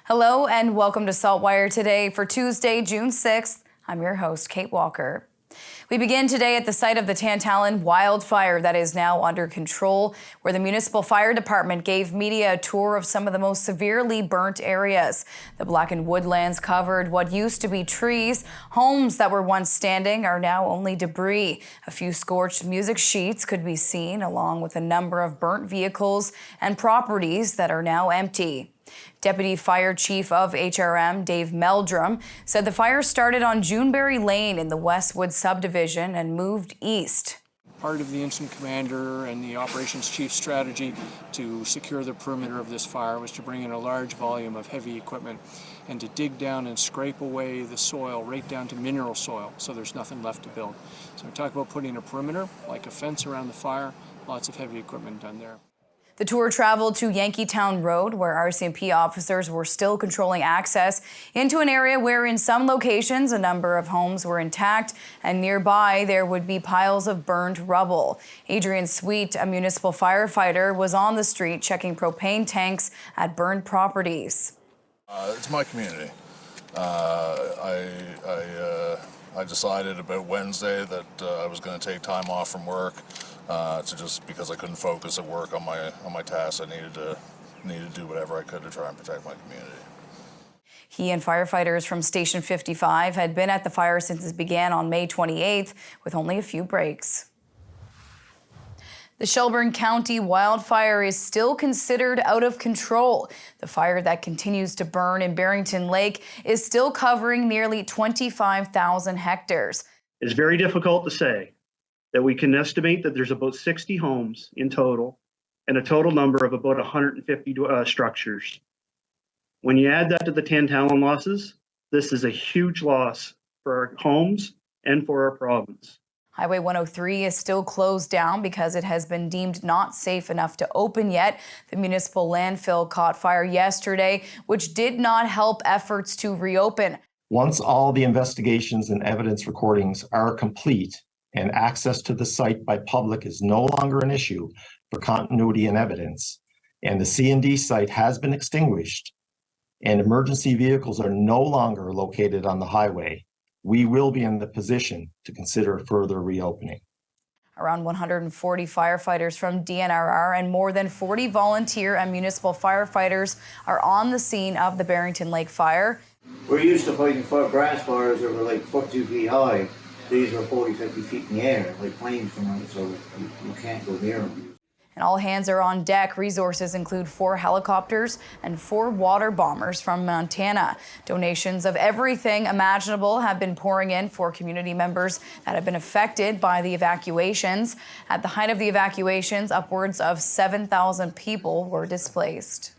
Hello and welcome to SaltWire today for Tuesday, June 6th. I'm your host, Kate Walker. We begin today at the site of the Tantallon wildfire that is now under control, where the municipal fire department gave media a tour of some of the most severely burnt areas. The blackened woodlands covered what used to be trees. Homes that were once standing are now only debris. A few scorched music sheets could be seen, along with a number of burnt vehicles and properties that are now empty. Deputy Fire Chief of HRM, Dave Meldrum, said the fire started on Juneberry Lane in the Westwood subdivision and moved east. Part of the incident commander and the operations chief's strategy to secure the perimeter of this fire was to bring in a large volume of heavy equipment and to dig down and scrape away the soil right down to mineral soil so there's nothing left to build. So we talk about putting a perimeter, like a fence around the fire, lots of heavy equipment done there. The tour traveled to Yankeetown Road, where RCMP officers were still controlling access into an area where in some locations a number of homes were intact and nearby there would be piles of burned rubble. Adrian Sweet, a municipal firefighter, was on the street checking propane tanks at burned properties. It's my community. I decided about Wednesday that I was going to take time off from work. Just because I couldn't focus at work on my tasks, I needed to do whatever I could to try and protect my community. He and firefighters from Station 55 had been at the fire since it began on May 28th, with only a few breaks. The Shelburne County wildfire is still considered out of control. The fire that continues to burn in Barrington Lake is still covering nearly 25,000 hectares. It's very difficult to say that we can estimate that there's about 60 homes in total and a total number of about 150 structures. When you add that to the Tantallon losses, this is a huge loss for our homes and for our province. Highway 103 is still closed down because it has been deemed not safe enough to open yet. The municipal landfill caught fire yesterday, which did not help efforts to reopen. Once all the investigations and evidence recordings are complete and access to the site by public is no longer an issue for continuity and evidence, and the C&D site has been extinguished, and emergency vehicles are no longer located on the highway, we will be in the position to consider further reopening. Around 140 firefighters from DNRR and more than 40 volunteer and municipal firefighters are on the scene of the Barrington Lake fire. We're used to fighting grass fires that were like 2 feet high. These are 40, 50 feet in the air, like planes from them, so you can't go near them. And all hands are on deck. Resources include 4 helicopters and 4 water bombers from Montana. Donations of everything imaginable have been pouring in for community members that have been affected by the evacuations. At the height of the evacuations, upwards of 7,000 people were displaced.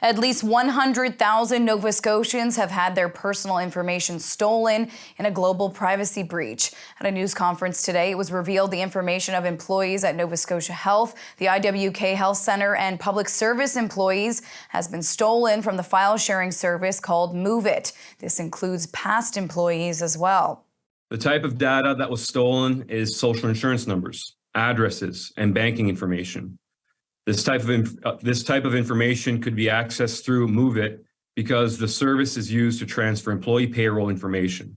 At least 100,000 Nova Scotians have had their personal information stolen in a global privacy breach. At a news conference today, it was revealed the information of employees at Nova Scotia Health, the IWK Health Centre, and public service employees has been stolen from the file sharing service called Move It. This includes past employees as well. The type of data that was stolen is social insurance numbers, addresses, and banking information. This type of information could be accessed through Move It because the service is used to transfer employee payroll information.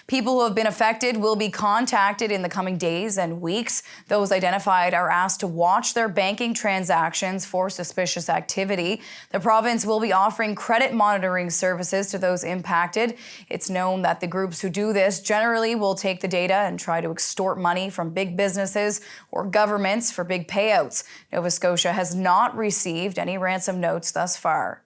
People who have been affected will be contacted in the coming days and weeks. Those identified are asked to watch their banking transactions for suspicious activity. The province will be offering credit monitoring services to those impacted. It's known that the groups who do this generally will take the data and try to extort money from big businesses or governments for big payouts. Nova Scotia has not received any ransom notes thus far.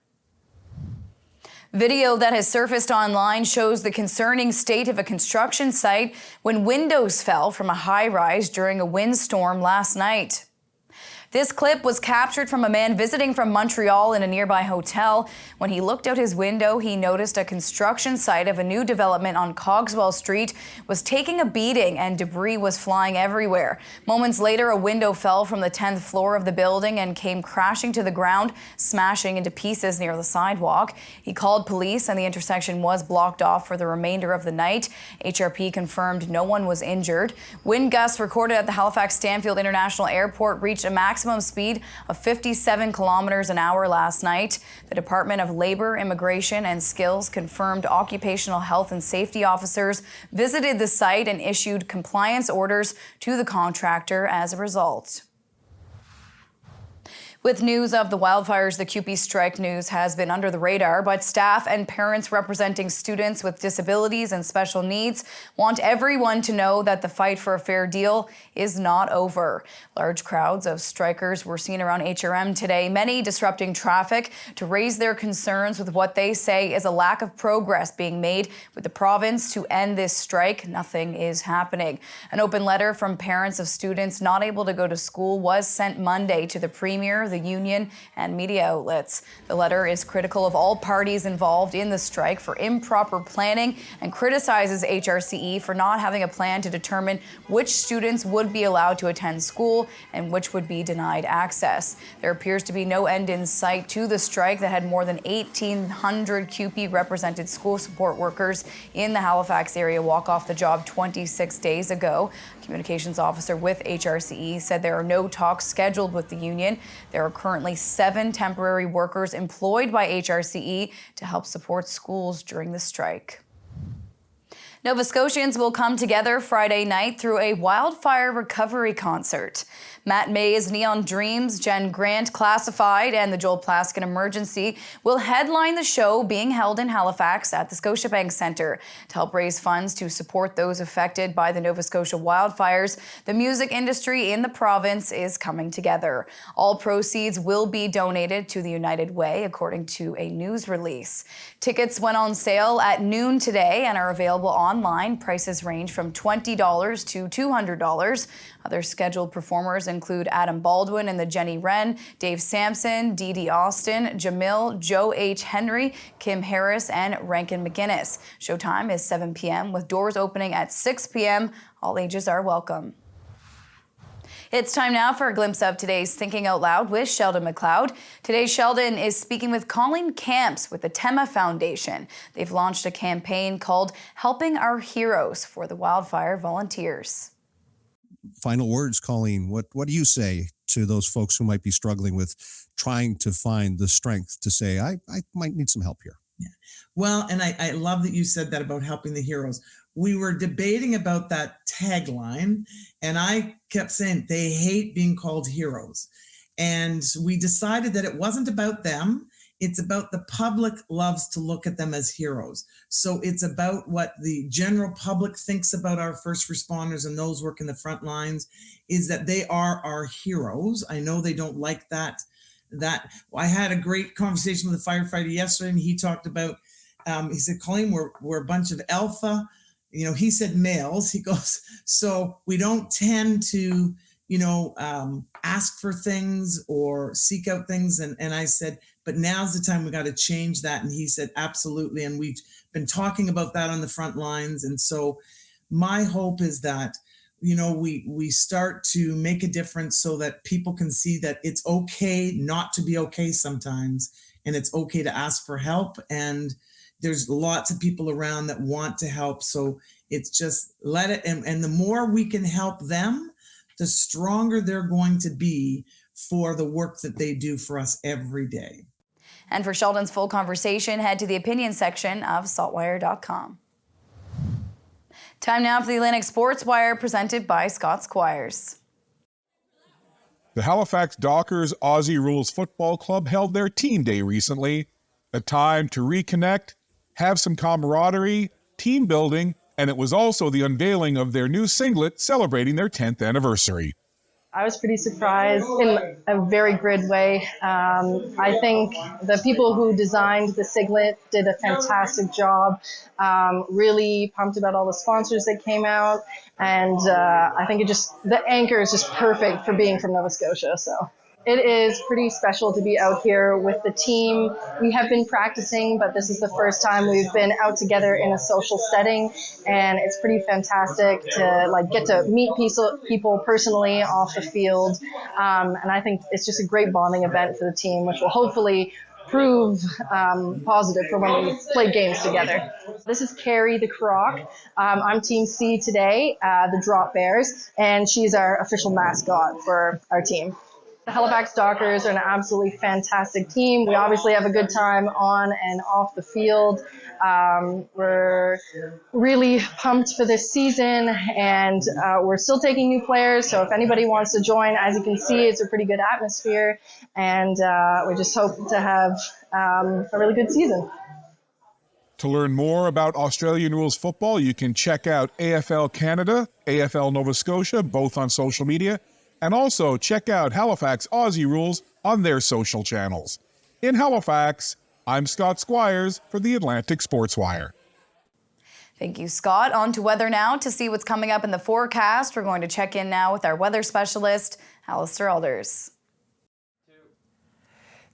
Video that has surfaced online shows the concerning state of a construction site when windows fell from a high-rise during a windstorm last night. This clip was captured from a man visiting from Montreal in a nearby hotel. When he looked out his window, he noticed a construction site of a new development on Cogswell Street was taking a beating and debris was flying everywhere. Moments later, a window fell from the 10th floor of the building and came crashing to the ground, smashing into pieces near the sidewalk. He called police and the intersection was blocked off for the remainder of the night. HRP confirmed no one was injured. Wind gusts recorded at the Halifax Stanfield International Airport reached a maximum maximum speed of 57 kilometers an hour last night. The Department of Labor, Immigration and Skills confirmed occupational health and safety officers visited the site and issued compliance orders to the contractor as a result. With news of the wildfires, the CUPE strike news has been under the radar, but staff and parents representing students with disabilities and special needs want everyone to know that the fight for a fair deal is not over. Large crowds of strikers were seen around HRM today, many disrupting traffic to raise their concerns with what they say is a lack of progress being made with the province to end this strike. Nothing is happening. An open letter from parents of students not able to go to school was sent Monday to the Premier, the union, and media outlets. The letter is critical of all parties involved in the strike for improper planning and criticizes HRCE for not having a plan to determine which students would be allowed to attend school and which would be denied access. There appears to be no end in sight to the strike that had more than 1,800 CUPE represented school support workers in the Halifax area walk off the job 26 days ago. Communications officer with HRCE said there are no talks scheduled with the union. There are currently 7 temporary workers employed by HRCE to help support schools during the strike. Nova Scotians will come together Friday night through a wildfire recovery concert. Matt May's Neon Dreams, Jen Grant Classified, and the Joel Plaskin Emergency will headline the show being held in Halifax at the Scotiabank Centre. To help raise funds to support those affected by the Nova Scotia wildfires, the music industry in the province is coming together. All proceeds will be donated to the United Way, according to a news release. Tickets went on sale at noon today and are available online. Prices range from $20 to $200. Other scheduled performers include Adam Baldwin and the Jenny Wren, Dave Sampson, Dee Dee Austin, Jamil, Joe H. Henry, Kim Harris, and Rankin McGinnis. Showtime is 7 p.m. with doors opening at 6 p.m. All ages are welcome. It's time now for a glimpse of today's Thinking Out Loud with Sheldon McLeod. Today, Sheldon is speaking with Colleen Camps with the Tema Foundation. They've launched a campaign called Helping Our Heroes for the wildfire volunteers. Final words, Colleen. What do you say to those folks who might be struggling with trying to find the strength to say, I might need some help here? Yeah. Well, and I love that you said that about helping the heroes. We were debating about that tagline, and I kept saying they hate being called heroes. And we decided that it wasn't about them. It's about the public loves to look at them as heroes. So it's about what the general public thinks about our first responders and those working the front lines, is that they are our heroes. I know they don't like that. I had a great conversation with a firefighter yesterday, and he talked about, he said, Colleen, we're a bunch of alpha, he said males. He goes, so we don't tend to, ask for things or seek out things. And I said, but now's the time we got to change that. And he said, absolutely. And we've been talking about that on the front lines. And so my hope is that, we start to make a difference so that people can see that it's okay not to be okay sometimes. And it's okay to ask for help. And there's lots of people around that want to help. So it's just let it. And the more we can help them, the stronger they're going to be for the work that they do for us every day. And for Sheldon's full conversation, head to the opinion section of SaltWire.com. Time now for the Atlantic Sports Wire, presented by Scott's Choirs. The Halifax Dockers Aussie Rules Football Club held their team day recently, a time to reconnect, have some camaraderie, team building, and it was also the unveiling of their new singlet celebrating their 10th anniversary. I was pretty surprised in a very good way. I think the people who designed the singlet did a fantastic job. Really pumped about all the sponsors that came out. And I think the anchor is just perfect for being from Nova Scotia. So it is pretty special to be out here with the team. We have been practicing, but this is the first time we've been out together in a social setting, and it's pretty fantastic to get to meet people personally off the field. And I think it's just a great bonding event for the team, which will hopefully prove positive for when we play games together. This is Carrie the Croc. I'm Team C today, the Drop Bears, and she's our official mascot for our team. The Halifax Dockers are an absolutely fantastic team. We obviously have a good time on and off the field. We're really pumped for this season, and we're still taking new players. So if anybody wants to join, as you can see, it's a pretty good atmosphere, and we just hope to have a really good season. To learn more about Australian rules football, you can check out AFL Canada, AFL Nova Scotia, both on social media, and also check out Halifax Aussie Rules on their social channels. In Halifax, I'm Scott Squires for the Atlantic Sports Wire. Thank you, Scott. On to weather now. To see what's coming up in the forecast, we're going to check in now with our weather specialist, Alistair Elders.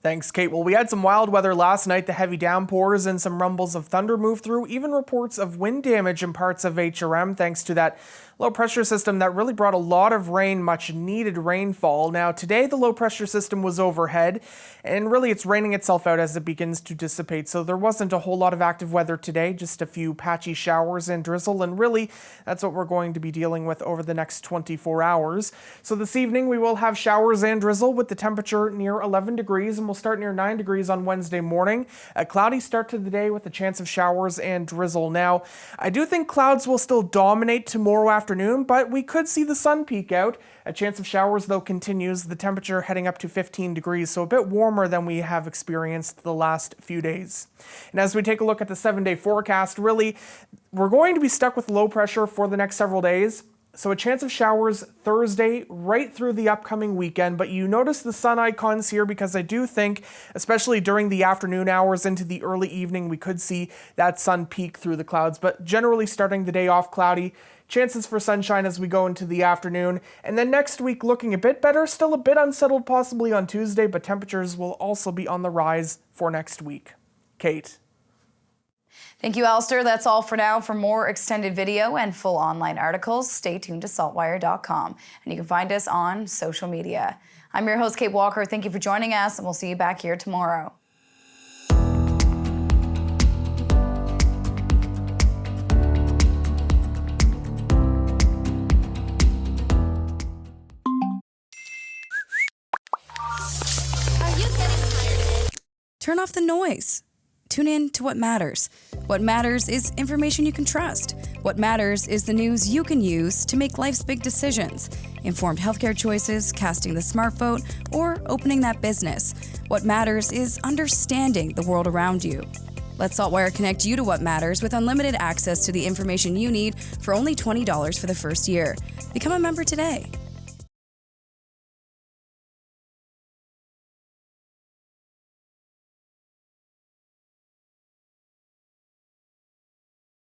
Thanks, Kate. Well, we had some wild weather last night. The heavy downpours and some rumbles of thunder moved through, even reports of wind damage in parts of HRM thanks to that low pressure system that really brought a lot of rain, much needed rainfall. Now, today the low pressure system was overhead, and really it's raining itself out as it begins to dissipate. So there wasn't a whole lot of active weather today, just a few patchy showers and drizzle, and really that's what we're going to be dealing with over the next 24 hours. So this evening we will have showers and drizzle with the temperature near 11 degrees, and we'll start near 9 degrees on Wednesday morning. A cloudy start to the day with a chance of showers and drizzle. Now, I do think clouds will still dominate tomorrow afternoon, but we could see the sun peek out. A chance of showers, though, continues. The temperature heading up to 15 degrees, so a bit warmer than we have experienced the last few days. And as we take a look at the 7-day forecast, really, we're going to be stuck with low pressure for the next several days. So a chance of showers Thursday right through the upcoming weekend, but you notice the sun icons here because I do think, especially during the afternoon hours into the early evening, we could see that sun peek through the clouds, but generally starting the day off cloudy. Chances for sunshine as we go into the afternoon. And then next week looking a bit better, still a bit unsettled possibly on Tuesday, but temperatures will also be on the rise for next week. Kate. Thank you, Alistair. That's all for now. For more extended video and full online articles, stay tuned to saltwire.com. And you can find us on social media. I'm your host, Kate Walker. Thank you for joining us, and we'll see you back here tomorrow. Turn off the noise. Tune in to what matters. What matters is information you can trust. What matters is the news you can use to make life's big decisions. Informed healthcare choices, casting the smart vote, or opening that business. What matters is understanding the world around you. Let SaltWire connect you to what matters with unlimited access to the information you need for only $20 for the first year. Become a member today.